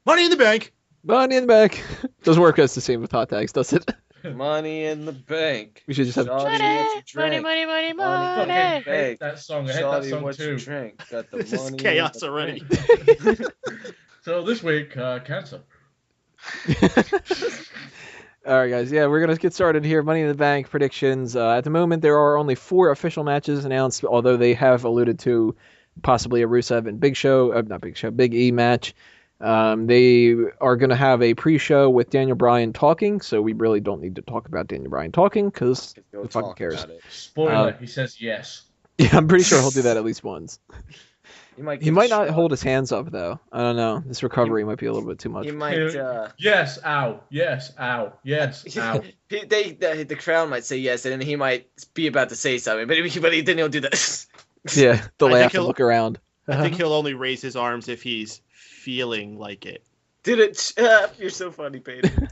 Money in the Bank. Money in the Bank. Doesn't work as the same with hot tags, does it? Money in the bank. We should just have Shawty, what you drink? money. Money in the Fucking bank. hate that song. I hate that Shawty, song what you too. drink? Got the This is money. chaos in the already. bank. So this week, cancer. All right, guys. Yeah, we're going to get started here. Money in the Bank predictions. At the moment, there are only 4 official matches announced, although they have alluded to possibly a Rusev and Big E match. They are going to have a pre-show with Daniel Bryan talking, so we really don't need to talk about Daniel Bryan talking because Go who fucking talk cares? about it. Spoiler, he says yes. Yeah, I'm pretty sure he'll do that at least once. He might, He might not hold his hands up, though. I don't know. This recovery might be a little bit too much. He might. Yes, ow. Yes, ow. Yes, ow. The crowd might say yes, and then he might be about to say something, but then he'll do this. Yeah, they'll I think laugh and he'll- look around. I think he'll only raise his arms if he's feeling like it. Did it? You're so funny, Peyton.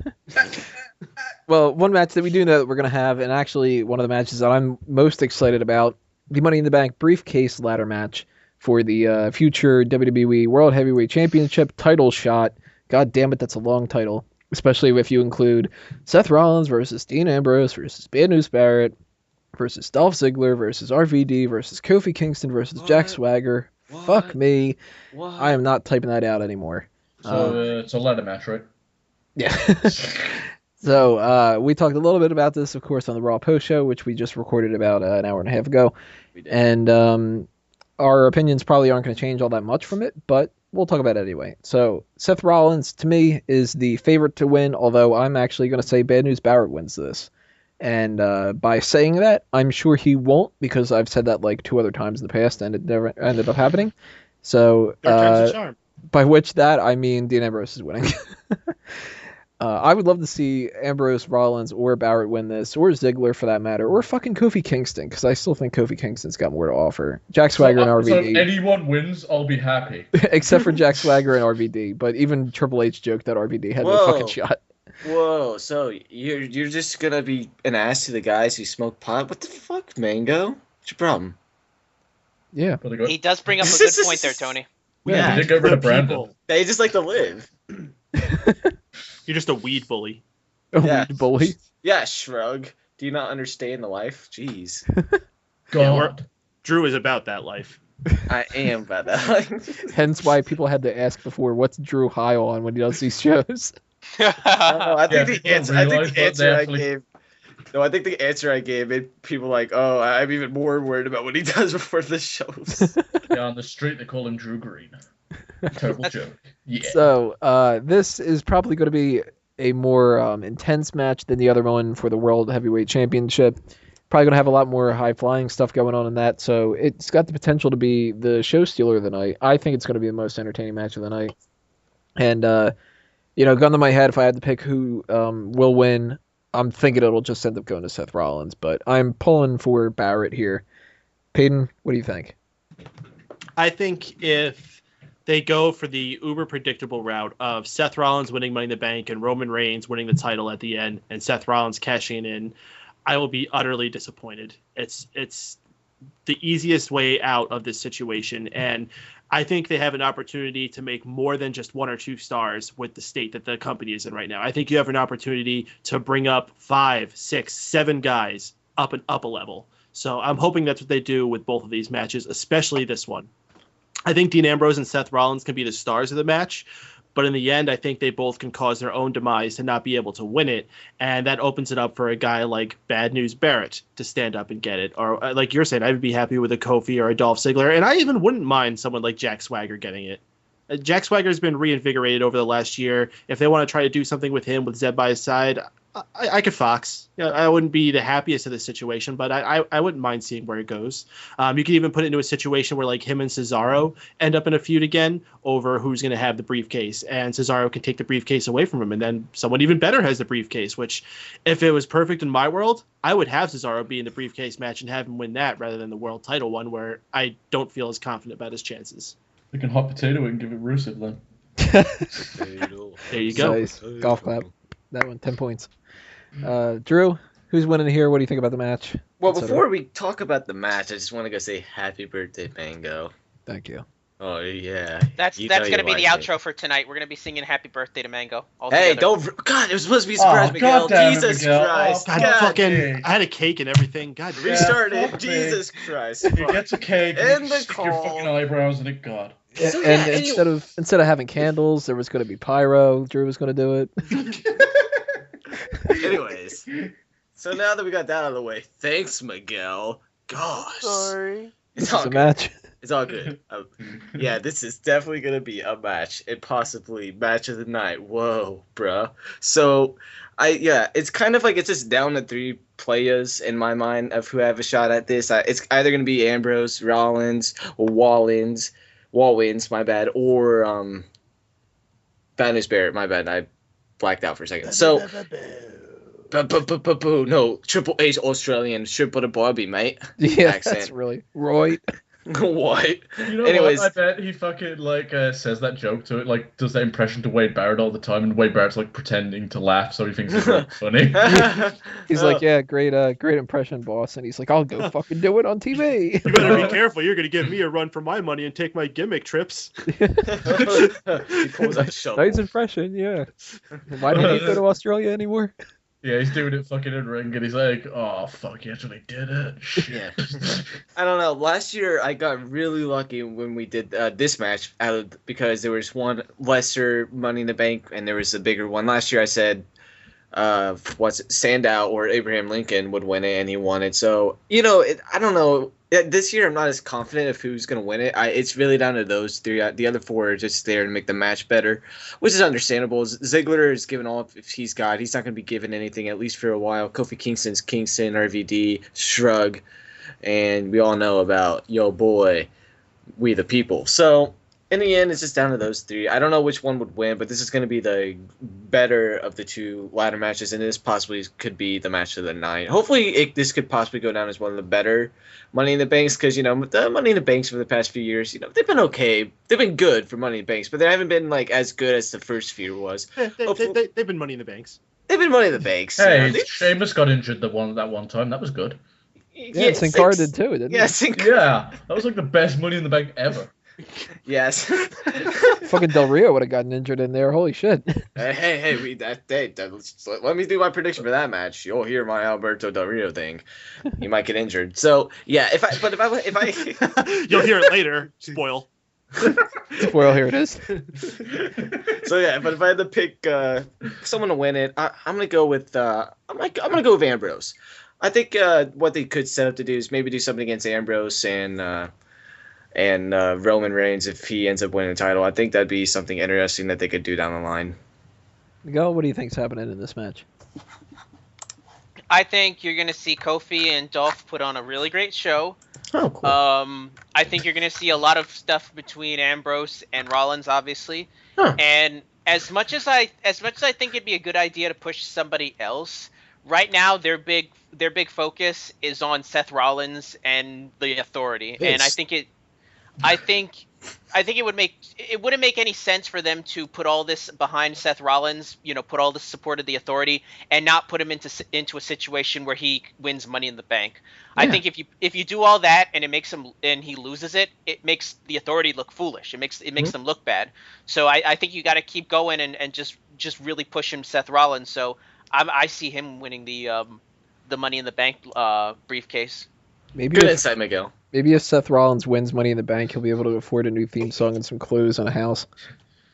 Well, one match that we do know that we're going to have, and actually one of the matches that I'm most excited about, the Money in the Bank briefcase ladder match for the future WWE World Heavyweight Championship title shot. God damn it, that's a long title, especially if you include Seth Rollins versus Dean Ambrose versus Bad News Barrett versus Dolph Ziggler versus RVD versus Kofi Kingston versus Jack Swagger. Fuck me. What? I am not typing that out anymore. So it's a ladder match, right? Yeah. So we talked a little bit about this, of course, on the Raw post show, which we just recorded about an hour and a half ago. We did. And our opinions probably aren't going to change all that much from it, but we'll talk about it anyway. So Seth Rollins, to me, is the favorite to win, although I'm actually going to say Bad News Barrett wins this. And by saying that, I'm sure he won't, because I've said that like 2 other times in the past, and it never ended up happening. So Third time's a charm. by which that I mean Dean Ambrose is winning. I would love to see Ambrose, Rollins, or Barrett win this, or Ziggler for that matter, or fucking Kofi Kingston, because I still think Kofi Kingston's got more to offer. Jack Swagger and So if RVD, anyone wins, I'll be happy. except for Jack Swagger and RVD. But even Triple H joked that RVD had no Whoa. fucking shot. Whoa, so you're just gonna be an ass to the guys who smoke pot? What the fuck, Mango? What's your problem? Yeah. But they got- He does bring up a good point there, Tony. yeah, they did get rid of Brandon. They just like to live. You're just a weed bully. A Yeah. weed bully. Yeah, shrug. Do you not understand the life? Jeez. God. Drew is about that life. I am about that. Hence why people had to ask before, what's Drew high on when he does these shows? I think Yeah, the answer. I think realize the that answer they I actually- gave. No, I think the answer I gave made people like, oh, I'm even more worried about what he does before the shows. Yeah, on the street they call him Drew Green. Terrible joke. Yeah. So this is probably going to be a more intense match than the other one for the World Heavyweight Championship. Probably going to have a lot more high-flying stuff going on in that, so it's got the potential to be the show stealer of the night. I think it's going to be the most entertaining match of the night. And, gun to my head, if I had to pick who will win, I'm thinking it'll just end up going to Seth Rollins, but I'm pulling for Barrett here. Peyton, what do you think? I think if they go for the uber predictable route of Seth Rollins winning Money in the Bank and Roman Reigns winning the title at the end and Seth Rollins cashing in, I will be utterly disappointed. It's the easiest way out of this situation, and I think they have an opportunity to make more than just 1 or 2 stars with the state that the company is in right now. I think you have an opportunity to bring up 5, 6, 7 guys up a level. So I'm hoping that's what they do with both of these matches, especially this one. I think Dean Ambrose and Seth Rollins can be the stars of the match, but in the end, I think they both can cause their own demise to not be able to win it, and that opens it up for a guy like Bad News Barrett to stand up and get it. Or like you're saying, I would be happy with a Kofi or a Dolph Ziggler, and I even wouldn't mind someone like Jack Swagger getting it. Jack Swagger's been reinvigorated over the last year. If they want to try to do something with him with Zeb by his side, I could fox. I wouldn't be the happiest of the situation, but I wouldn't mind seeing where it goes. You could even put it into a situation where like him and Cesaro end up in a feud again over who's going to have the briefcase, and Cesaro can take the briefcase away from him, and then someone even better has the briefcase, which if it was perfect in my world, I would have Cesaro be in the briefcase match and have him win that rather than the world title one where I don't feel as confident about his chances. We can hot potato it and give it Rusev then. There you go. Nice. Golf clap. That one, 10 points. Drew, who's winning here? What do you think about the match? Well, Et cetera. before we talk about the match, I just want to go say happy birthday, Mango. Thank you. Oh yeah. That's You know gonna you be the like it. outro for tonight. We're gonna be singing "Happy Birthday" to Mango. All Hey, together. God, it was supposed to be a surprise, Oh, Miguel. God damn it, Jesus Miguel. Christ. Oh, God, fuck fucking, me. I had a cake and everything. God, Yeah. Restart it. fuck me. Jesus Christ. You get a cake And and the you stick your fucking call. eyebrows in it, God. So, and yeah, instead of having candles, there was going to be pyro. Drew was going to do it. Anyways, so now that we got that out of the way, thanks, Miguel. Gosh. Sorry. It's This all is a good. match. It's all good. Yeah, this is definitely gonna be a match, and possibly match of the night. Whoa, bruh. So, it's kind of like it's just down to 3 players in my mind of who have a shot at this. It's either gonna be Ambrose, Rollins, or Wallins, my bad, or Barrett, my bad. I blacked out for a second. So, no, Triple H Australian triple to Bobby, mate. Yeah, Accent. that's really right. What? You know Anyways. what? I bet he fucking says that joke to it, does that impression to Wade Barrett all the time, and Wade Barrett's pretending to laugh, so he thinks it's really funny. He's like, yeah, great impression, boss. And he's like, I'll go fucking do it on TV. you better be careful. You're gonna give me a run for my money and take my gimmick trips. He pulls out a shovel. Nice impression, yeah. Why don't you go to Australia anymore? Yeah, he's doing it fucking in ring, and he's like, oh, fuck, he actually did it. Shit. I don't know. Last year, I got really lucky when we did this match because there was one lesser Money in the Bank and there was a bigger one. Last year, I said, Sandow or Abraham Lincoln would win it, and he won it. So, I don't know. This year, I'm not as confident of who's going to win it. It's really down to those 3. The other 4 are just there to make the match better, which is understandable. Ziggler is giving all if he's got. He's not going to be given anything, at least for a while. Kofi Kingston's Kingston, RVD, Shrug, and we all know about yo boy, We the People. So, in the end, it's just down to those 3. I don't know which one would win, but this is going to be the better of the 2 ladder matches, and this possibly could be the match of the night. Hopefully, this could possibly go down as one of the better Money in the Banks, because, the Money in the Banks for the past few years, they've been okay. They've been good for Money in the Banks, but they haven't been, as good as the first few was. They've been Money in the Banks. They've been Money in the Banks. Hey, Sheamus got injured that one time. That was good. Yeah, Sin Cara did too, didn't Yeah, he? Sin Cara. Yeah, that was the best Money in the Bank ever. Yes. Fucking Del Rio would have gotten injured in there. Holy shit. Hey, let me do my prediction for that match. You'll hear my Alberto Del Rio thing. He might get injured. So yeah, if I You'll hear it later. Spoil. Spoil, here it is. So yeah, but if I had to pick someone to win it, I'm gonna go with I'm gonna go with Ambrose. I think what they could set up to do is maybe do something against Ambrose and Roman Reigns if he ends up winning the title. I think that'd be something interesting that they could do down the line. Miguel, what do you think's happening in this match? I think you're gonna see Kofi and Dolph put on a really great show. Oh, cool. I think you're gonna see a lot of stuff between Ambrose and Rollins, obviously. Huh. And as much as I think it'd be a good idea to push somebody else, right now their big focus is on Seth Rollins and the Authority, and I think it wouldn't make any sense for them to put all this behind Seth Rollins, put all this support of the Authority, and not put him into a situation where he wins Money in the Bank. Yeah. I think if you do all that and he loses it, it makes the Authority look foolish. It makes them look bad. So I think you got to keep going and just really push him, Seth Rollins. So I see him winning the Money in the Bank briefcase. Maybe Good insight, Miguel. Maybe if Seth Rollins wins Money in the Bank, he'll be able to afford a new theme song and some clothes on a house.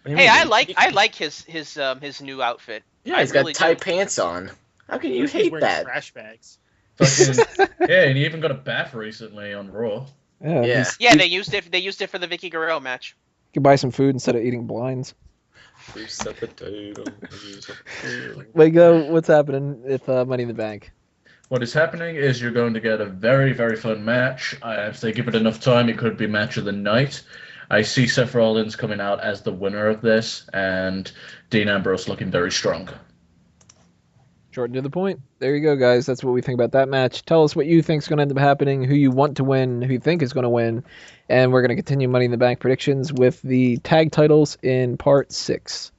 Hey, I like his new outfit. Yeah, he's got tight pants on. How can you hate that? Trash bags. Yeah, and he even got a bath recently on Raw. Yeah. Yeah, they used it for the Vicky Guerrero match. You can buy some food instead of eating blinds. Lego, what's happening with Money in the Bank? What is happening is you're going to get a very, very fun match. If they give it enough time, it could be match of the night. I see Seth Rollins coming out as the winner of this, and Dean Ambrose looking very strong. Short and to the point. There you go, guys. That's what we think about that match. Tell us what you think is going to end up happening, who you want to win, who you think is going to win, and we're going to continue Money in the Bank predictions with the tag titles in part 6.